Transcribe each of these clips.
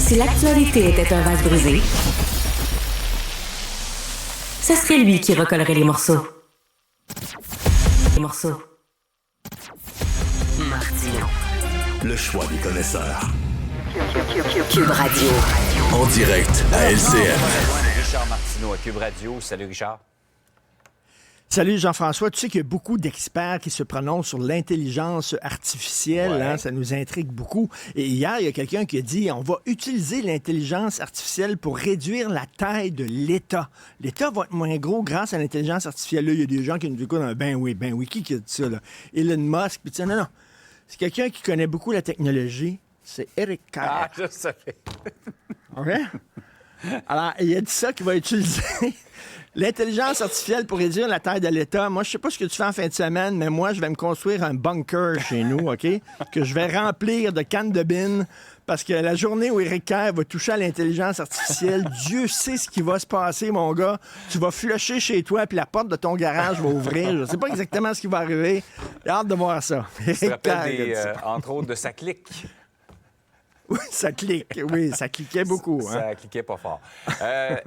Si l'actualité était un vase brisé, ce serait lui qui recollerait les morceaux. Les morceaux. Martino. Le choix des connaisseurs. Cube Radio. En direct à LCN. Richard Martineau à Cube Radio. Salut Richard. Salut Jean-François. Tu sais qu'il y a beaucoup d'experts qui se prononcent sur l'intelligence artificielle. Ouais. Hein, ça nous intrigue beaucoup. Et hier, il y a quelqu'un qui a dit on va utiliser l'intelligence artificielle pour réduire la taille de l'État. L'État va être moins gros grâce à l'intelligence artificielle. Là, il y a des gens qui nous écoutent. Ben oui, qui a dit ça? Là? Elon Musk. Puis non. C'est quelqu'un qui connaît beaucoup la technologie. C'est Eric Kerr. Ah, je savais. OK? Alors, il a dit ça qu'il va utiliser l'intelligence artificielle pour réduire la taille de l'État. Moi, je sais pas ce que tu fais en fin de semaine, mais moi, je vais me construire un bunker chez nous, OK? Que je vais remplir de cannes de bine parce que la journée où Éric Kerr va toucher à l'intelligence artificielle, Dieu sait ce qui va se passer, mon gars. Tu vas flusher chez toi, puis la porte de ton garage va ouvrir. Je sais pas exactement ce qui va arriver. J'ai hâte de voir ça. Tu te Éric Kerr, rappelles, entre autres, de sa clique. Oui, ça clique. Oui, ça cliquait beaucoup. Hein? Ça cliquait pas fort.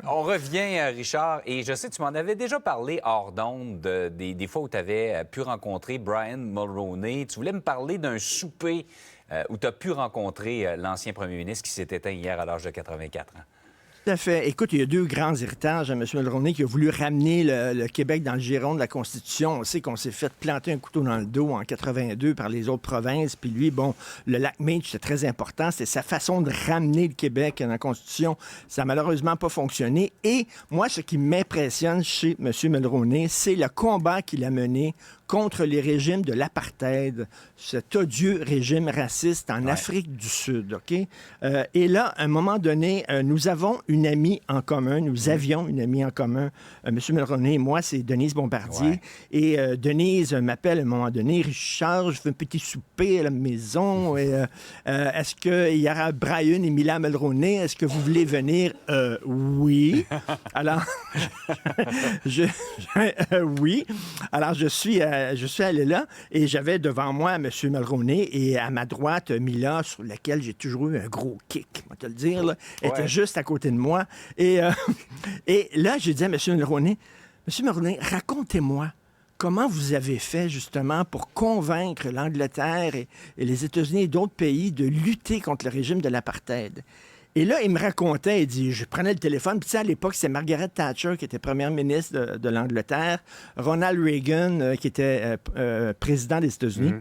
On revient, Richard, et je sais, tu m'en avais déjà parlé hors d'onde des fois où tu avais pu rencontrer Brian Mulroney. Tu voulais me parler d'un souper où tu as pu rencontrer l'ancien premier ministre qui s'est éteint hier à l'âge de 84 ans. Tout à fait. Écoute, il y a deux grands héritages à M. Mulroney qui a voulu ramener le Québec dans le giron de la Constitution. On sait qu'on s'est fait planter un couteau dans le dos en 82 par les autres provinces. Puis lui, bon, le lac Meach, c'était très important. C'était sa façon de ramener le Québec dans la Constitution. Ça n'a malheureusement pas fonctionné. Et moi, ce qui m'impressionne chez M. Mulroney, c'est le combat qu'il a mené contre les régimes de l'apartheid, cet odieux régime raciste en Afrique du Sud, OK? Et là, à un moment donné, nous avons une amie en commun, nous avions une amie en commun, M. Mulroney et moi, c'est Denise Bombardier. Ouais. Et Denise m'appelle à un moment donné, Richard, je fais un petit souper à la maison. Et, est-ce qu'il y aura Brian et Mila Mulroney? Est-ce que vous voulez venir? Oui. Alors, oui. Alors, je suis allé là et j'avais devant moi M. Mulroney et à ma droite, Mila, sur laquelle j'ai toujours eu un gros kick, on va te le dire. Là. Elle était juste à côté de moi. Et là, j'ai dit à M. Mulroney, M. Mulroney, racontez-moi comment vous avez fait justement pour convaincre l'Angleterre et les États-Unis et d'autres pays de lutter contre le régime de l'apartheid. Et là, il me racontait, il dit, je prenais le téléphone, puis tu sais, à l'époque, c'est Margaret Thatcher qui était première ministre de l'Angleterre, Ronald Reagan qui était président des États-Unis.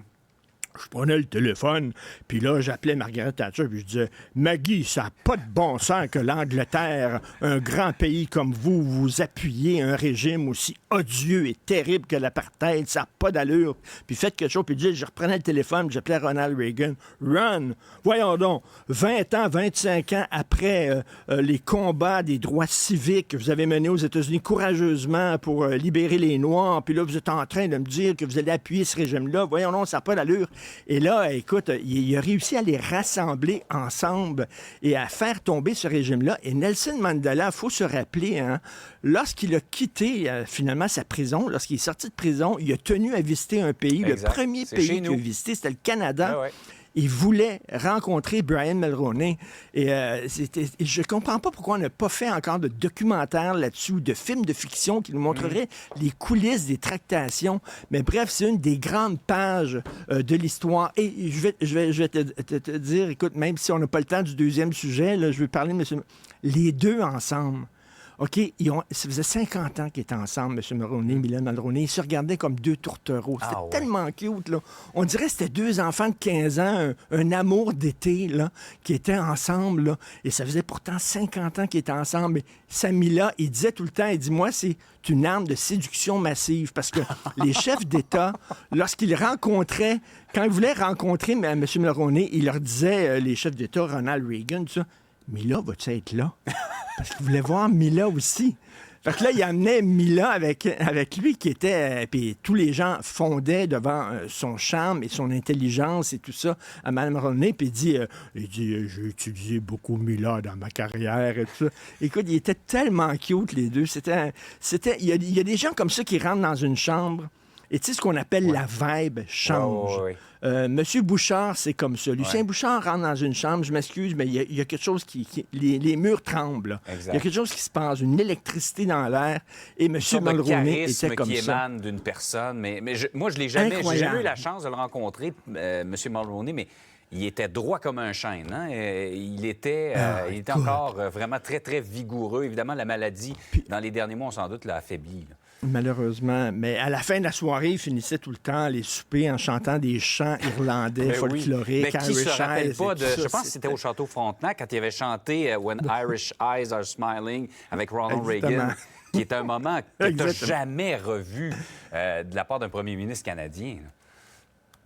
Je prenais le téléphone, puis là, j'appelais Margaret Thatcher, puis je disais, Maggie, ça n'a pas de bon sens que l'Angleterre, un grand pays comme vous appuyez un régime aussi odieux et terrible que l'apartheid, ça n'a pas d'allure. Puis faites quelque chose, puis je reprenais le téléphone, puis j'appelais Ronald Reagan. Ron, voyons donc, 20 ans, 25 ans après les combats des droits civiques que vous avez menés aux États-Unis courageusement pour libérer les Noirs, puis là, vous êtes en train de me dire que vous allez appuyer ce régime-là. Voyons donc, ça n'a pas d'allure. Et là, écoute, il a réussi à les rassembler ensemble et à faire tomber ce régime-là. Et Nelson Mandela, il faut se rappeler, hein, lorsqu'il a quitté finalement sa prison, lorsqu'il est sorti de prison, il a tenu à visiter un pays. Exact. Le premier pays qu'il a visité, c'était le Canada. Ah ouais. Il voulait rencontrer Brian Mulroney. Et je comprends pas pourquoi on n'a pas fait encore de documentaire là-dessus ou de films de fiction qui nous montrerait les coulisses des tractations. Mais bref, c'est une des grandes pages de l'histoire. Et je vais te dire, écoute, même si on n'a pas le temps du deuxième sujet, là, je vais parler de monsieur... Les deux ensemble. OK, ça faisait 50 ans qu'ils étaient ensemble, M. Mulroney, Mylène Mulroney. Ils se regardaient comme deux tourtereaux. C'était tellement cute, là. On dirait que c'était deux enfants de 15 ans, un amour d'été, là, qui étaient ensemble, là. Et ça faisait pourtant 50 ans qu'ils étaient ensemble. Mais Samila, il disait tout le temps, il dit, moi, c'est une arme de séduction massive. Parce que les chefs d'État, lorsqu'ils rencontraient, quand ils voulaient rencontrer M. Mulroney, il leur disait, les chefs d'État, Ronald Reagan, tout ça, Mila, va-tu être là? Parce qu'il voulait voir Mila aussi. Fait que là, il amenait Mila avec lui qui était... puis tous les gens fondaient devant son charme et son intelligence et tout ça à Mme Mulroney. Puis il dit, j'ai utilisé beaucoup Mila dans ma carrière et tout ça. Écoute, ils étaient tellement cute, les deux. Il y a des gens comme ça qui rentrent dans une chambre Et tu sais, ce qu'on appelle la vibe change. Ouais. Monsieur Bouchard, c'est comme ça. Lucien Bouchard rentre dans une chambre, je m'excuse, mais il y a quelque chose les murs tremblent. Là. Il y a quelque chose qui se passe, une électricité dans l'air. Et monsieur Mulroney était comme qui ça. émane d'une personne. Mais moi, je l'ai jamais... J'ai jamais eu la chance de le rencontrer, monsieur Mulroney, mais... Il était droit comme un chêne. Hein? Il était encore vraiment très, très vigoureux. Évidemment, la maladie, dans les derniers mois, on sans doute l'a affaibli. Là. Malheureusement. Mais à la fin de la soirée, il finissait tout le temps les soupers en chantant des chants irlandais, folkloriques, Mais qui se rappelle pas de... Ça, je pense que c'était au Château Frontenac, quand il avait chanté When Irish Eyes Are Smiling avec Ronald Reagan, qui est un moment que tu n'as jamais revu de la part d'un premier ministre canadien. Là.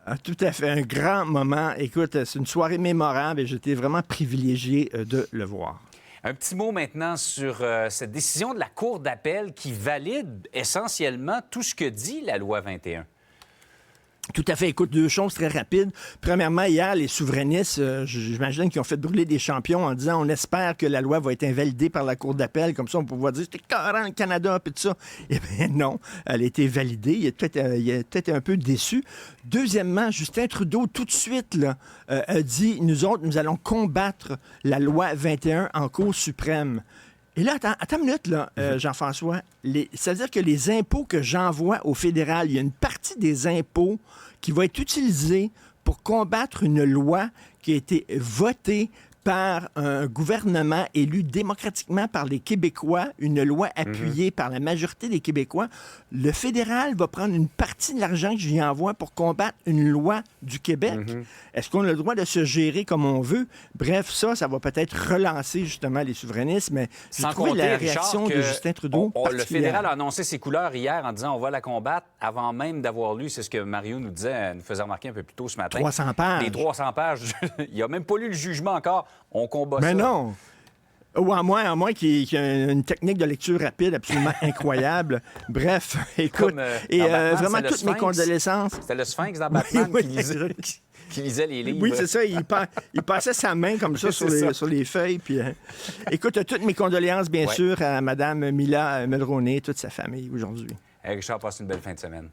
Ah, tout à fait. Un grand moment. Écoute, c'est une soirée mémorable et j'étais vraiment privilégié de le voir. Un petit mot maintenant sur cette décision de la Cour d'appel qui valide essentiellement tout ce que dit la loi 21. Tout à fait. Écoute, deux choses très rapides. Premièrement, hier, les souverainistes, j'imagine qu'ils ont fait brûler des champions en disant on espère que la loi va être invalidée par la Cour d'appel. Comme ça, on peut pouvoir dire c'était carrément le Canada, puis tout ça. Eh bien, non. Elle a été validée. Il est peut-être un peu déçu. Deuxièmement, Justin Trudeau, tout de suite, là, a dit nous autres, nous allons combattre la loi 21 en Cour suprême. Et là, attends une minute, là, Jean-François. Ça veut dire que les impôts que j'envoie au fédéral, il y a une partie des impôts qui va être utilisée pour combattre une loi qui a été votée par un gouvernement élu démocratiquement par les Québécois, une loi appuyée par la majorité des Québécois. Le fédéral va prendre une partie de l'argent que je lui envoie pour combattre une loi du Québec. Est-ce qu'on a le droit de se gérer comme on veut? Bref, ça va peut-être relancer justement les souverainistes, mais j'ai trouvé la réaction de Justin Trudeau le fédéral a annoncé ses couleurs hier en disant on va la combattre avant même d'avoir lu, c'est ce que Mario nous disait, nous faisait remarquer un peu plus tôt ce matin. 300 pages. Les 300 pages. Il n'a même pas lu le jugement encore. On combat ça. Mais non! Ou à moins qu'il y ait une technique de lecture rapide absolument incroyable. Bref, écoute, Batman, vraiment toutes mes condoléances. C'était le Sphinx dans Batman qui lisait les livres. Oui, c'est ça. Il passait sa main comme ça sur les feuilles. Puis, écoute, toutes mes condoléances, bien sûr, à Mme Mila Mulroney et toute sa famille aujourd'hui. Richard, passe une belle fin de semaine.